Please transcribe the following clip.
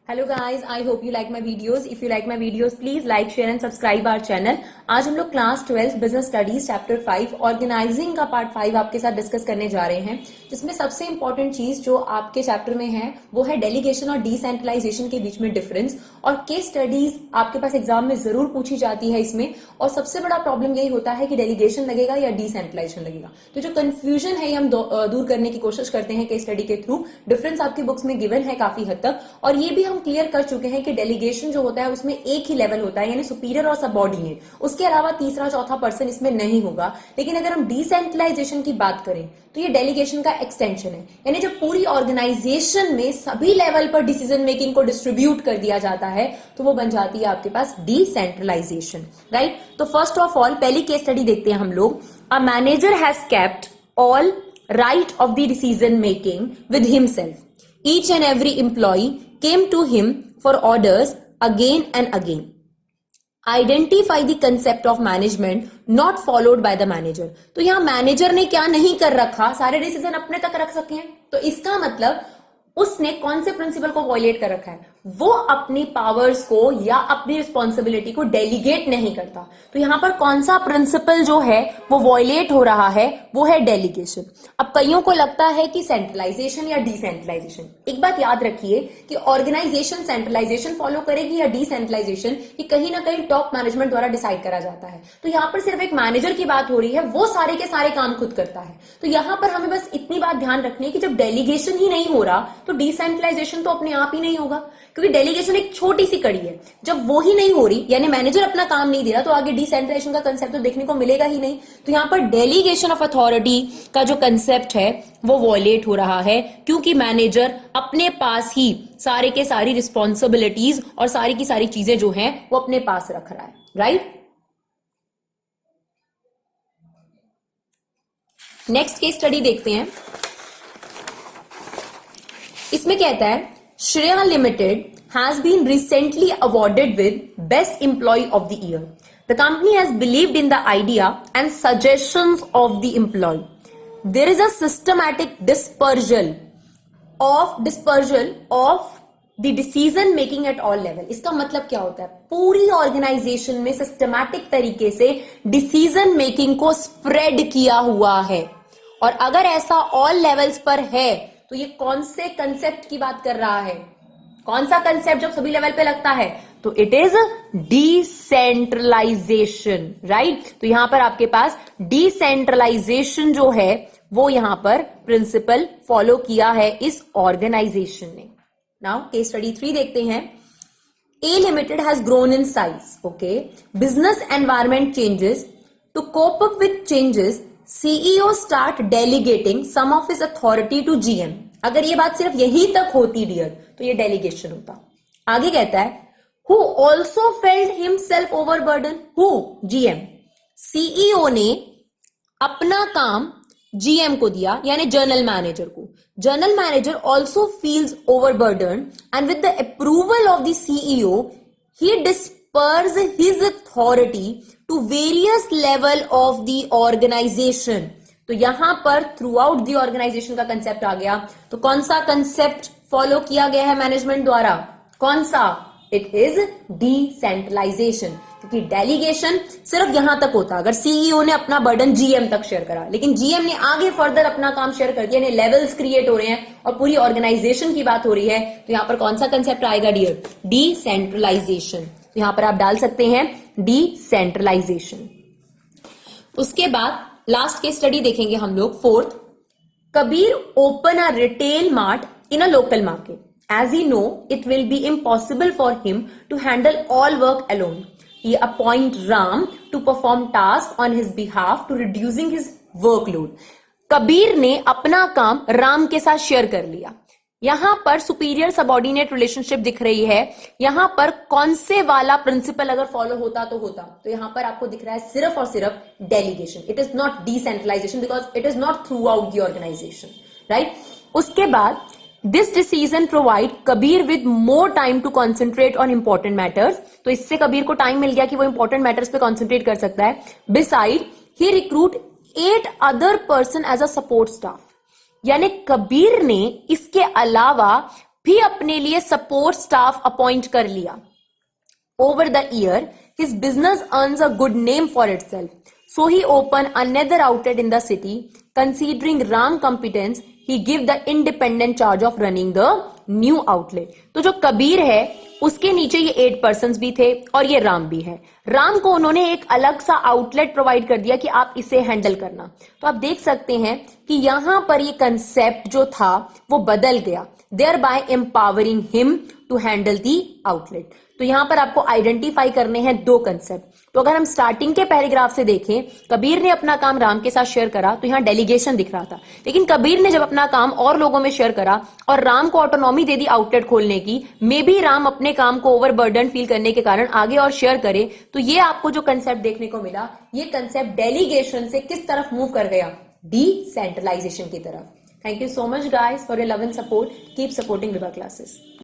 Hello guys, I hope you like my videos. If you like my videos please like share and subscribe our channel. आज हम लोग class 12 business studies chapter 5 organizing का part 5 आपके साथ discuss करने जा रहे हैं, जिसमें सबसे इंपॉर्टेंट चीज जो आपके चैप्टर में है वो है डेलीगेशन और डिसेंट्रलाइजेशन के बीच में डिफरेंस. और केस स्टडीज आपके पास एग्जाम में जरूर पूछी जाती है इसमें. और सबसे बड़ा प्रॉब्लम यही होता है कि डेलीगेशन लगेगा या डिसेंट्रलाइजेशन लगेगा. तो जो कंफ्यूजन है ये हम दूर करने की कोशिश करते हैं केस स्टडी के थ्रू. डिफरेंस आपकी बुक्स में गिवन है काफी हद तक, और ये भी हम क्लियर कर चुके हैं कि डेलीगेशन जो होता है उसमें एक ही लेवल होता है, यानी सुपीरियर और सबऑर्डिनेट. उसके अलावा तीसरा चौथा पर्सन इसमें नहीं होगा. लेकिन अगर हम डिसेंट्रलाइजेशन की बात करें तो ये डेलीगेशन का एक्सटेंशन है, यानी जो पूरी ऑर्गेनाइजेशन में सभी लेवल पर डिसीजन मेकिंग को डिस्ट्रीब्यूट कर दिया जाता है तो वो बन जाती है आपके पास डिसेंट्रलाइजेशन. राइट. तो फर्स्ट ऑफ ऑल पहली केस स्टडी देखते हैं हम लोग. A manager has kept all right of the decision making with himself. Each and every employee came to him for orders again and again. Identify the concept of management not followed by the manager. तो यहां manager ने क्या नहीं कर रखा, सारे decision अपने तक रख सके हैं. तो इसका मतलब उसने कौन से प्रिंसिपल को वॉयलेट कर रखा है, वो अपनी पावर्स को या अपनी रिस्पॉन्सिबिलिटी को डेलीगेट नहीं करता. तो यहां पर कौन सा प्रिंसिपल जो है वो वॉयलेट हो रहा है, वो है डेलीगेशन. अब कईयों को लगता है कि सेंट्रलाइजेशन या डिसेंट्रलाइजेशन. एक बात याद रखिए कि ऑर्गेनाइजेशन सेंट्रलाइजेशन फॉलो करेगी या डिसेंट्रलाइजेशन, ये कहीं ना कहीं टॉप मैनेजमेंट द्वारा डिसाइड करा जाता है. तो यहां पर सिर्फ एक मैनेजर की बात हो रही है, वो सारे के सारे काम खुद करता है. तो यहां पर हमें बस इतनी बात ध्यान रखनी है कि जब डेलीगेशन ही नहीं हो रहा तो डिसेंट्रलाइजेशन तो अपने आप ही नहीं होगा, क्योंकि डेलीगेशन एक छोटी सी कड़ी है. जब वो ही नहीं हो रही, यानी मैनेजर अपना काम नहीं दे रहा, तो आगे डिसेंट्रलाइजेशन का कंसेप्ट तो देखने को मिलेगा ही नहीं. तो यहां पर डेलीगेशन ऑफ अथॉरिटी का जो कंसेप्ट है वो वॉयलेट हो रहा है, क्योंकि मैनेजर अपने पास ही सारे के सारी रिस्पॉन्सिबिलिटीज और सारी की सारी चीजें जो हैं वो अपने पास रख रहा है. राइट. नेक्स्ट केस स्टडी देखते हैं. इसमें कहता है Shreya limited has been recently awarded with best employee of the year. The company has believed in the idea and suggestions of the employee. There is a systematic dispersal of the decision making at all level. इसका मतलब क्या होता है, पूरी organisation में systematic तरीके से decision making को स्प्रेड किया हुआ है. और अगर ऐसा ऑल लेवल्स पर है तो ये कौन से कंसेप्ट की बात कर रहा है, कौन सा कंसेप्ट जब सभी लेवल पे लगता है, तो इट इज डिसेंट्रलाइजेशन. राइट. तो यहां पर आपके पास डिसेंट्रलाइजेशन जो है वो यहां पर प्रिंसिपल फॉलो किया है इस ऑर्गेनाइजेशन ने. नाउ केस स्टडी 3 देखते हैं. A Limited has grown in size. Okay. Business environment changes. To cope up with changes, CEO start delegating some of his authority to GM. अगर ये बात सिर्फ यहीं तक होती डियर तो ये डेलीगेशन होता. आगे कहता है who also felt himself overburdened. Who? GM. CEO ने अपना काम GM को दिया, यानी जनरल मैनेजर को. General manager also feels overburden and with the approval of the CEO he disperse his authority to various level of the organization. तो यहां पर थ्रू आउट दी ऑर्गेनाइजेशन का कंसेप्ट आ गया. तो कौन सा कंसेप्ट फॉलो किया गया है मैनेजमेंट द्वारा, कौन सा? It is decentralization. क्योंकि डेलीगेशन सिर्फ यहां तक होता अगर सीईओ ने अपना बर्डन जीएम तक शेयर करा, लेकिन जीएम ने आगे फर्दर अपना काम शेयर कर दिया, यानी लेवल्स क्रिएट हो रहे हैं और पूरी ऑर्गेनाइजेशन की बात हो रही है. तो यहां पर कौन सा कंसेप्ट आएगा डियर? डिसेंट्रलाइजेशन. तो यहां पर आप डाल सकते हैं डिसेंट्रलाइजेशन. उसके बाद लास्ट केस स्टडी देखेंगे हम लोग 4th. Kabir open a retail mart in a local market. As he know, it will be impossible for him to handle all work alone. He appoint Ram to perform tasks on his behalf to reducing his workload. Kabir ने अपना काम राम के साथ share कर लिया. यहां पर superior subordinate relationship दिख रही है. यहां पर कौन से वाला प्रिंसिपल अगर फॉलो होता तो यहां पर आपको दिख रहा है सिर्फ और सिर्फ delegation. It is not decentralization because it is not throughout the organization. Right. उसके बाद this decision provide Kabir with more time to concentrate on important matters. तो इससे कबीर को टाइम मिल गया कि वो इंपॉर्टेंट मैटर्स पे कॉन्सेंट्रेट कर सकता है. Beside he recruit 8 other person as a support staff. यानी कबीर ने इसके अलावा भी अपने लिए सपोर्ट स्टाफ अपॉइंट कर लिया। Over the year, his business earns a good name for itself. So he opened another outlet in the city. Considering Ram competence, he give the independent charge of running the new outlet. तो जो कबीर है उसके नीचे ये 8 persons भी थे और ये राम भी है। राम को उन्होंने एक अलग सा आउटलेट प्रोवाइड कर दिया कि आप इसे हैंडल करना। तो आप देख सकते हैं कि यहां पर ये कंसेप्ट जो था वो बदल गया, thereby empowering him to handle the outlet। तो यहां पर आपको आइडेंटिफाई करने हैं 2 कंसेप्ट। तो अगर हम स्टार्टिंग के पैराग्राफ से देखें, कबीर ने अपना काम राम के साथ शेयर करा तो यहां डेलीगेशन दिख रहा था, लेकिन कबीर ने जब अपना काम और लोगों में शेयर करा और राम को ऑटोनॉमी दे दी आउटलेट खोलने की, मे बी राम अपने काम को ओवरबर्डन फील करने के कारण आगे और शेयर करे। तो ये आपको जो कंसेप्ट देखने को मिला, ये कंसेप्ट डेलीगेशन से किस तरफ मूव कर गया, डिसेंट्रलाइजेशन की तरफ। Thank you so much guys for your love and support. Keep supporting Vibha classes.